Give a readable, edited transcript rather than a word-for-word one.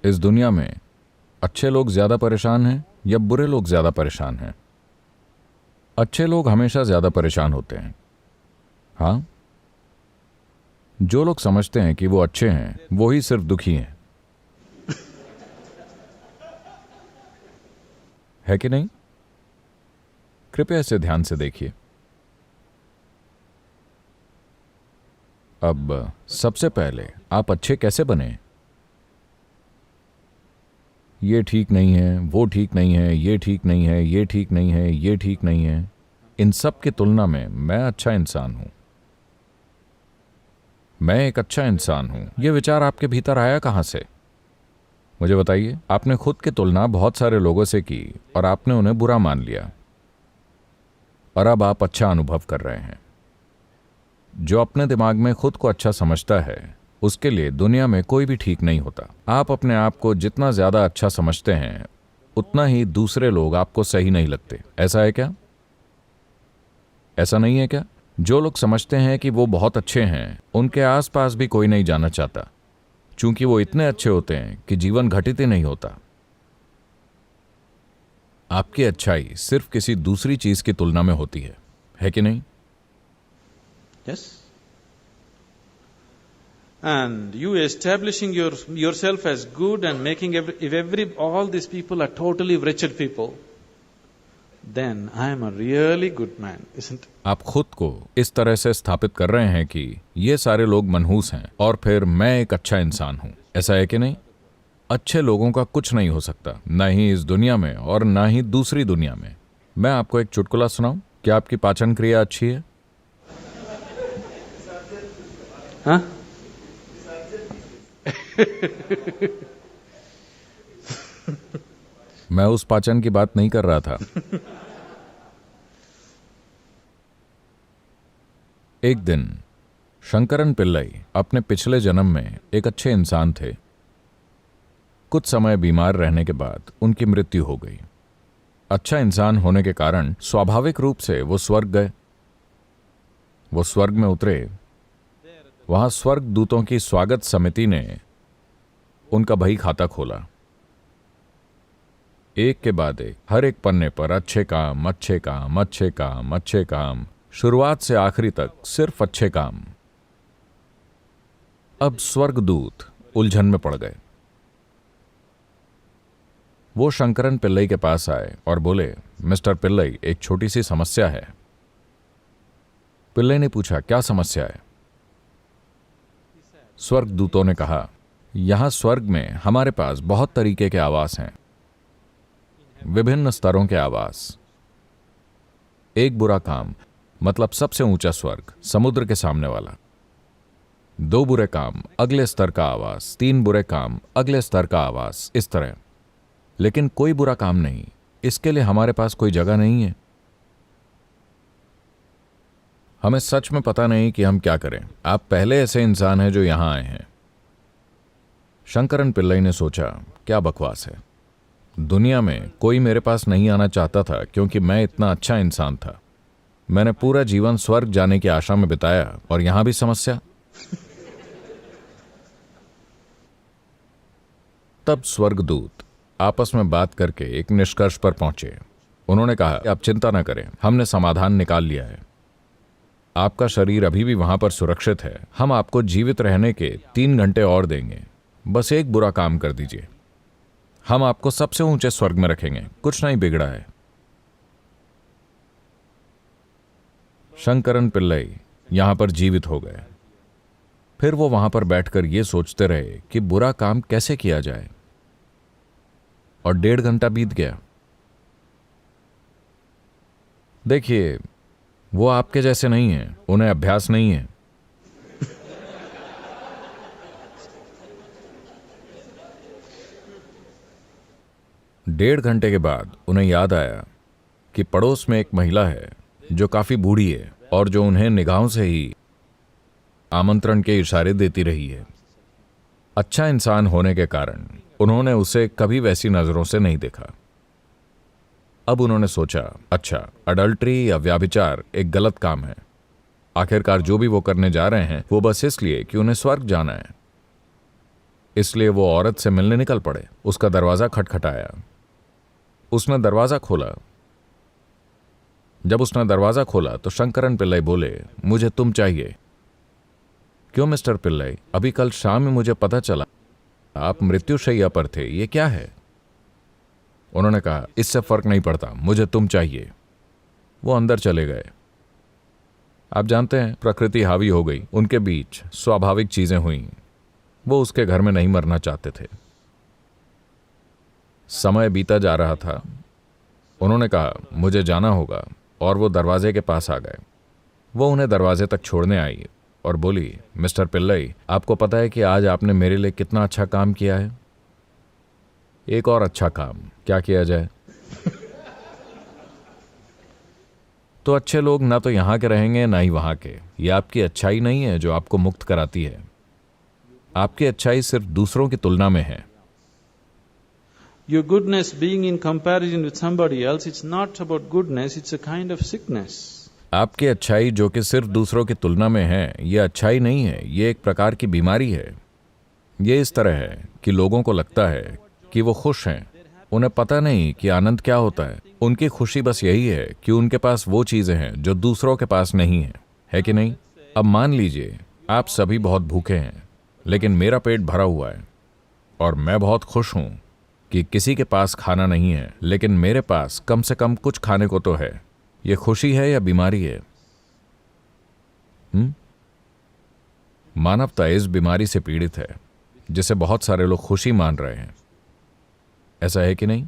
इस दुनिया में अच्छे लोग ज्यादा परेशान हैं या बुरे लोग ज्यादा परेशान हैं? अच्छे लोग हमेशा ज्यादा परेशान होते हैं। हाँ, जो लोग समझते हैं कि वो अच्छे हैं वो ही सिर्फ दुखी हैं, है कि नहीं? कृपया इसे ध्यान से देखिए। अब सबसे पहले आप अच्छे कैसे बने? ये ठीक नहीं है, वो ठीक नहीं है, ये ठीक नहीं है, ये ठीक नहीं है, ये ठीक नहीं है। इन सब की तुलना में मैं अच्छा इंसान हूं। मैं एक अच्छा इंसान हूं। यह विचार आपके भीतर आया कहां से? मुझे बताइए। आपने खुद की तुलना बहुत सारे लोगों से की और आपने उन्हें बुरा मान लिया, और अब आप अच्छा अनुभव कर रहे हैं। जो अपने दिमाग में खुद को अच्छा समझता है उसके लिए दुनिया में कोई भी ठीक नहीं होता। आप अपने आप को जितना ज्यादा अच्छा समझते हैं उतना ही दूसरे लोग आपको सही नहीं लगते। ऐसा है क्या? ऐसा नहीं है क्या? जो लोग समझते हैं कि वो बहुत अच्छे हैं उनके आसपास भी कोई नहीं जाना चाहता, क्योंकि वो इतने अच्छे होते हैं कि जीवन घटित ही नहीं होता। आपकी अच्छाई सिर्फ किसी दूसरी चीज की तुलना में होती है कि नहीं? Yes. And you establishing yourself as good and making all these people are totally wretched people, then I am a really good man, isn't it? आप खुद को इस तरह से स्थापित कर रहे हैं कि ये सारे लोग मनहूस हैं और फिर मैं एक अच्छा इंसान हूं। ऐसा है कि नहीं? अच्छे लोगों का कुछ नहीं हो सकता, ना ही इस दुनिया में और ना ही दूसरी दुनिया में। मैं आपको एक चुटकुला सुनाऊं? क्या आपकी पाचन क्रिया अच्छी है? Huh? मैं उस पाचन की बात नहीं कर रहा था। एक दिन शंकरन पिल्लई अपने पिछले जन्म में एक अच्छे इंसान थे। कुछ समय बीमार रहने के बाद उनकी मृत्यु हो गई। अच्छा इंसान होने के कारण स्वाभाविक रूप से वो स्वर्ग गए। वो स्वर्ग में उतरे। वहां स्वर्ग दूतों की स्वागत समिति ने उनका बही खाता खोला। एक के बाद एक हर एक पन्ने पर अच्छे काम, अच्छे काम, अच्छे काम, अच्छे काम, शुरुआत से आखिरी तक सिर्फ अच्छे काम। अब स्वर्गदूत उलझन में पड़ गए। वो शंकरन पिल्लई के पास आए और बोले, मिस्टर पिल्लई, एक छोटी सी समस्या है। पिल्लई ने पूछा, क्या समस्या है? स्वर्गदूतों ने कहा, यहां स्वर्ग में हमारे पास बहुत तरीके के आवास हैं, विभिन्न स्तरों के आवास। एक बुरा काम मतलब सबसे ऊंचा स्वर्ग, समुद्र के सामने वाला। दो बुरे काम, अगले स्तर का आवास। तीन बुरे काम, अगले स्तर का आवास। इस तरह। लेकिन कोई बुरा काम नहीं। इसके लिए हमारे पास कोई जगह नहीं है। हमें सच में पता नहीं कि हम क्या करें। आप पहले ऐसे इंसान हैं जो यहां आए हैं। शंकरन पिल्लई ने सोचा, क्या बकवास है। दुनिया में कोई मेरे पास नहीं आना चाहता था क्योंकि मैं इतना अच्छा इंसान था। मैंने पूरा जीवन स्वर्ग जाने की आशा में बिताया और यहां भी समस्या। तब स्वर्गदूत आपस में बात करके एक निष्कर्ष पर पहुंचे। उन्होंने कहा, आप चिंता न करें, हमने समाधान निकाल लिया है। आपका शरीर अभी भी वहां पर सुरक्षित है। हम आपको जीवित रहने के 3 घंटे और देंगे। बस एक बुरा काम कर दीजिए, हम आपको सबसे ऊंचे स्वर्ग में रखेंगे। कुछ नहीं बिगड़ा है। शंकरन पिल्लई यहां पर जीवित हो गए। फिर वो वहां पर बैठकर ये सोचते रहे कि बुरा काम कैसे किया जाए, और 1.5 घंटा बीत गया। देखिए, वो आपके जैसे नहीं हैं, उन्हें अभ्यास नहीं है। डेढ़ घंटे के बाद उन्हें याद आया कि पड़ोस में एक महिला है जो काफी बूढ़ी है और जो उन्हें निगाहों से ही आमंत्रण के इशारे देती रही है। अच्छा इंसान होने के कारण उन्होंने उसे कभी वैसी नजरों से नहीं देखा। अब उन्होंने सोचा, अच्छा, अडल्ट्री या व्याभिचार एक गलत काम है। आखिरकार जो भी वो करने जा रहे हैं वो बस इसलिए कि उन्हें स्वर्ग जाना है। इसलिए वो औरत से मिलने निकल पड़े। उसका दरवाज़ा खटखटाया। उसने दरवाज़ा खोला। जब उसने दरवाज़ा खोला तो शंकरन पिल्लई बोले, मुझे तुम चाहिए। क्यों मिस्टर पिल्लई? अभी कल शाम में मुझे पता चला आप मृत्युशैया पर थे, ये क्या है? उन्होंने कहा, इससे फर्क नहीं पड़ता, मुझे तुम चाहिए। वो अंदर चले गए। आप जानते हैं, प्रकृति हावी हो गई। उनके बीच स्वाभाविक चीजें हुई। वो उसके घर में नहीं मरना चाहते थे। समय बीता जा रहा था। उन्होंने कहा, मुझे जाना होगा, और वो दरवाजे के पास आ गए। वो उन्हें दरवाजे तक छोड़ने आई और बोली, मिस्टर पिल्लई, आपको पता है कि आज आपने मेरे लिए कितना अच्छा काम किया है? एक और अच्छा काम क्या किया जाए? तो अच्छे लोग ना तो यहां के रहेंगे ना ही वहां के। ये आपकी अच्छाई नहीं है जो आपको मुक्त कराती है। आपकी अच्छाई सिर्फ दूसरों की तुलना में है। Your goodness being in comparison with somebody else, it's not about goodness, it's a kind of sickness. आपकी अच्छाई जो कि सिर्फ दूसरों की तुलना में है, ये अच्छाई नहीं है, ये एक प्रकार की बीमारी है। ये इस तरह है कि लोगों को लगता है कि वो खुश हैं। उन्हें पता नहीं कि आनंद क्या होता है। उनकी खुशी बस यही है कि उनके पास वो चीजें हैं जो दूसरों के पास नहीं है कि नहीं? अब मान लीजिए आप सभी बहुत भूखे हैं, लेकिन मेरा पेट भरा हुआ है, और मैं बहुत खुश हूं कि किसी के पास खाना नहीं है, लेकिन मेरे पास कम से कम कुछ खाने को तो है। ये खुशी है या बीमारी है? मानवता इस बीमारी से पीड़ित है जिसे बहुत सारे लोग खुशी मान रहे हैं। ऐसा है कि नहीं?